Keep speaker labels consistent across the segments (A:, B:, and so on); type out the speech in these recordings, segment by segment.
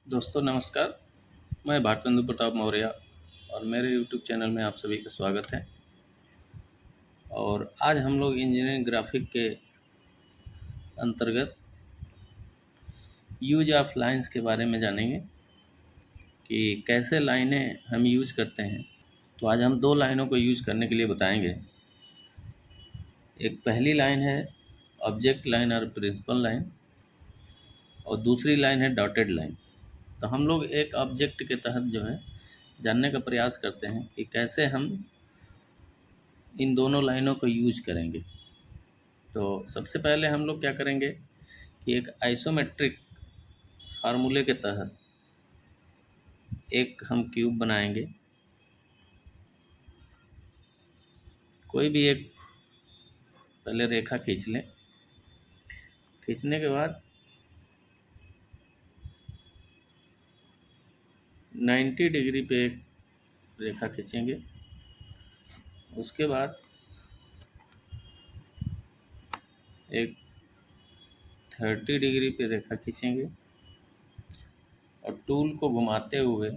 A: दोस्तों नमस्कार। मैं भारतेंदु प्रताप मौर्य और मेरे यूट्यूब चैनल में आप सभी का स्वागत है। और आज हम लोग इंजीनियरिंग ग्राफिक के अंतर्गत यूज ऑफ लाइंस के बारे में जानेंगे कि कैसे लाइनें हम यूज करते हैं। तो आज हम दो लाइनों को यूज करने के लिए बताएंगे। एक पहली लाइन है ऑब्जेक्ट लाइन और प्रिंसिपल लाइन, और दूसरी लाइन है डॉटेड लाइन। तो हम लोग एक ऑब्जेक्ट के तहत जो है जानने का प्रयास करते हैं कि कैसे हम इन दोनों लाइनों को यूज करेंगे। तो सबसे पहले हम लोग क्या करेंगे कि एक आइसोमेट्रिक फार्मूले के तहत एक हम क्यूब बनाएंगे। कोई भी एक पहले रेखा खींच लें। खींचने के बाद 90 डिग्री पे एक रेखा खींचेंगे। उसके बाद एक 30 डिग्री पे रेखा खींचेंगे और टूल को घुमाते हुए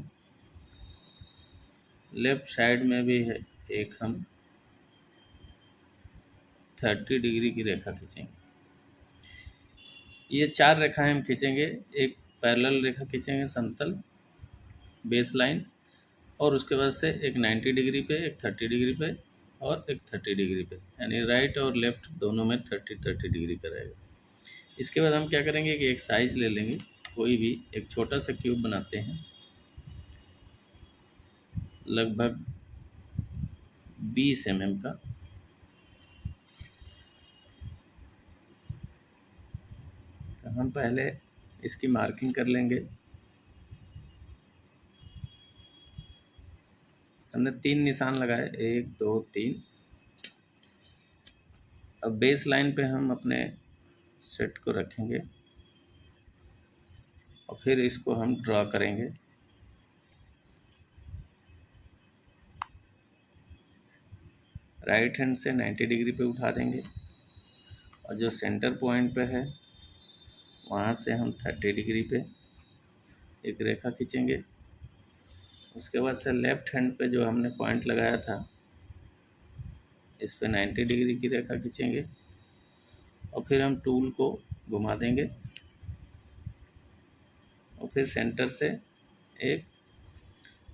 A: लेफ्ट साइड में भी है एक हम 30 डिग्री की रेखा खींचेंगे। ये चार रेखाएं हम खींचेंगे। एक पैरेलल रेखा खींचेंगे समतल बेस लाइन, और उसके बाद से एक 90 डिग्री पे, एक 30 डिग्री पे और एक 30 डिग्री पे, यानी राइट और लेफ्ट दोनों में 30-30 डिग्री का रहेगा। इसके बाद हम क्या करेंगे कि एक साइज ले लेंगे। कोई भी एक छोटा सा क्यूब बनाते हैं, लगभग 20 mm का। तो हम पहले इसकी मार्किंग कर लेंगे। हमने 3 निशान लगाए, 1 2 3। अब बेस लाइन पे हम अपने सेट को रखेंगे और फिर इसको हम ड्रॉ करेंगे। राइट हैंड से 90 डिग्री पे उठा देंगे और जो सेंटर पॉइंट पे है वहाँ से हम 30 डिग्री पे एक रेखा खींचेंगे। उसके बाद से लेफ्ट हैंड पे जो हमने पॉइंट लगाया था इस पे 90 डिग्री की रेखा खींचेंगे और फिर हम टूल को घुमा देंगे और फिर सेंटर से एक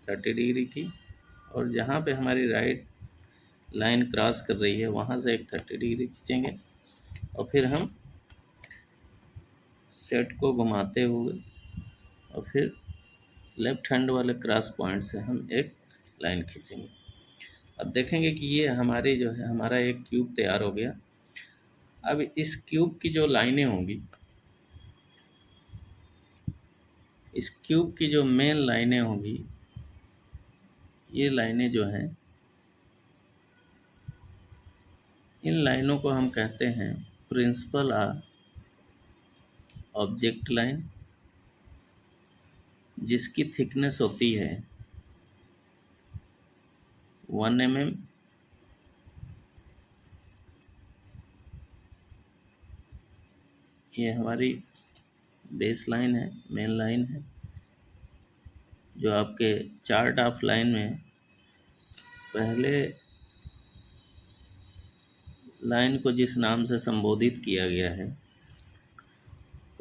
A: 30 डिग्री की, और जहाँ पे हमारी राइट लाइन क्रॉस कर रही है वहाँ से एक 30 डिग्री खींचेंगे और फिर हम सेट को घुमाते हुए और फिर लेफ्ट हैंड वाले क्रॉस पॉइंट से हम एक लाइन खींचेंगे। अब देखेंगे कि ये हमारी जो है हमारा एक क्यूब तैयार हो गया। अब इस क्यूब की जो लाइनें होंगी, इस क्यूब की जो मेन लाइनें होंगी, ये लाइनें जो हैं, इन लाइनों को हम कहते हैं प्रिंसिपल और ऑब्जेक्ट लाइन, जिसकी थिकनेस होती है 1 mm। ये हमारी बेस लाइन है, मेन लाइन है, जो आपके चार्ट ऑफ लाइन में पहले लाइन को जिस नाम से संबोधित किया गया है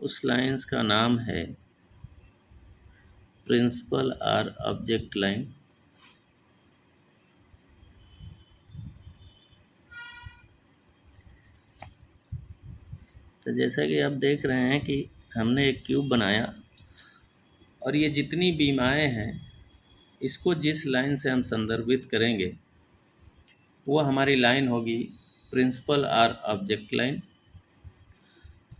A: उस लाइंस का नाम है प्रिंसिपल और ऑब्जेक्ट लाइन। तो जैसा कि आप देख रहे हैं कि हमने एक क्यूब बनाया और ये जितनी बीमाएं हैं इसको जिस लाइन से हम संदर्भित करेंगे वो हमारी लाइन होगी प्रिंसिपल और ऑब्जेक्ट लाइन।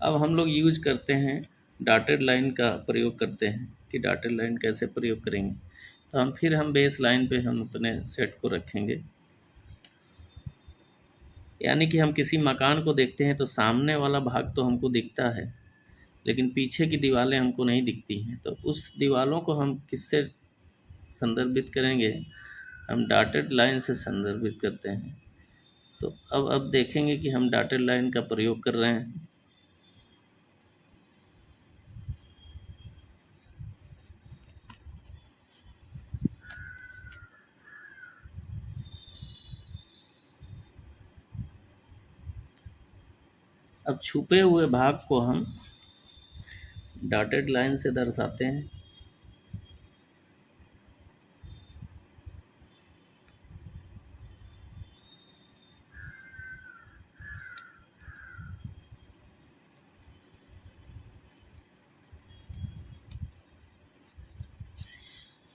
A: अब हम लोग यूज करते हैं डॉटेड लाइन का प्रयोग करते हैं कि डॉटेड लाइन कैसे प्रयोग करेंगे। तो हम बेस लाइन पे हम अपने सेट को रखेंगे। यानी कि हम किसी मकान को देखते हैं तो सामने वाला भाग तो हमको दिखता है लेकिन पीछे की दीवारें हमको नहीं दिखती हैं। तो उस दीवारों को हम किससे संदर्भित करेंगे? हम डॉटेड लाइन से संदर्भित करते हैं। तो अब देखेंगे कि हम डॉटेड लाइन का प्रयोग कर रहे हैं। अब छुपे हुए भाग को हम डॉटेड लाइन से दर्शाते हैं।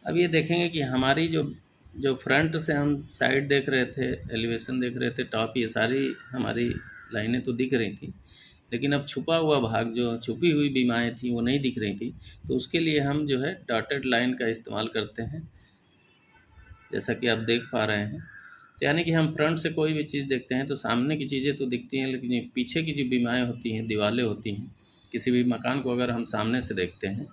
A: अब ये देखेंगे कि हमारी जो जो फ्रंट से हम साइड देख रहे थे, एलिवेशन देख रहे थे, टॉप, ये सारी हमारी लाइनें तो दिख रही थी, लेकिन अब छुपा हुआ भाग, जो छुपी हुई बीमाएँ थी, वो नहीं दिख रही थी। तो उसके लिए हम जो है डॉटेड लाइन का इस्तेमाल करते हैं, जैसा कि आप देख पा रहे हैं। तो यानी कि हम फ्रंट से कोई भी चीज़ देखते हैं तो सामने की चीज़ें तो दिखती हैं, लेकिन ये पीछे की जो बीमाएँ होती हैं, दीवारें होती हैं, किसी भी मकान को अगर हम सामने से देखते हैं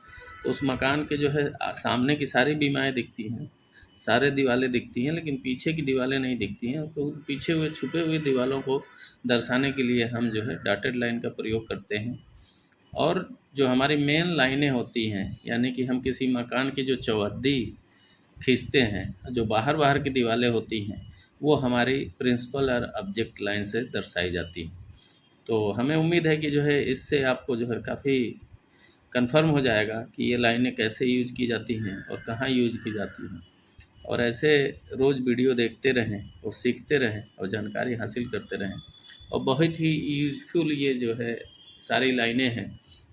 A: तो उस मकान के जो है सामने की सारी बीमाएँ दिखती हैं, सारे दीवारें दिखती हैं, लेकिन पीछे की दीवारें नहीं दिखती हैं। तो पीछे हुए छुपे हुए दीवारों को दर्शाने के लिए हम जो है डॉटेड लाइन का प्रयोग करते हैं। और जो हमारी मेन लाइनें होती हैं, यानी कि हम किसी मकान की जो चौहद्दी खींचते हैं, जो बाहर की दीवारें होती हैं, वो हमारी प्रिंसिपल और ऑब्जेक्ट लाइन से दर्शाई जाती हैं। तो हमें उम्मीद है कि जो है इससे आपको जो है काफ़ी कंफर्म हो जाएगा कि ये लाइनें कैसे यूज़ की जाती हैं और कहाँ यूज़ की जाती हैं। और ऐसे रोज़ वीडियो देखते रहें और सीखते रहें और जानकारी हासिल करते रहें। और बहुत ही यूज़फुल ये जो है सारी लाइनें हैं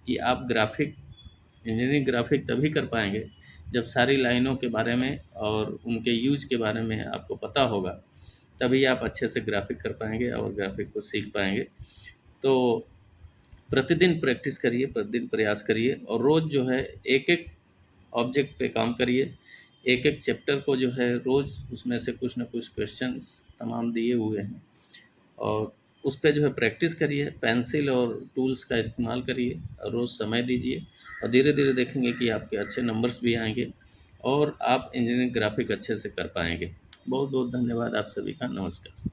A: कि आप इंजीनियरिंग ग्राफिक तभी कर पाएंगे जब सारी लाइनों के बारे में और उनके यूज के बारे में आपको पता होगा, तभी आप अच्छे से ग्राफिक कर पाएंगे और ग्राफिक को सीख पाएंगे। तो प्रतिदिन प्रैक्टिस करिए, प्रतिदिन प्रयास करिए और रोज़ जो है एक-एक ऑब्जेक्ट पे काम करिए। एक-एक चैप्टर को जो है रोज़ उसमें से कुछ न कुछ क्वेश्चंस तमाम दिए हुए हैं और उस पे जो है प्रैक्टिस करिए, पेंसिल और टूल्स का इस्तेमाल करिए और रोज़ समय दीजिए और धीरे-धीरे देखेंगे कि आपके अच्छे नंबर्स भी आएँगे और आप इंजीनियरिंग ग्राफिक अच्छे से कर पाएँगे। बहुत-बहुत धन्यवाद आप सभी का। नमस्कार।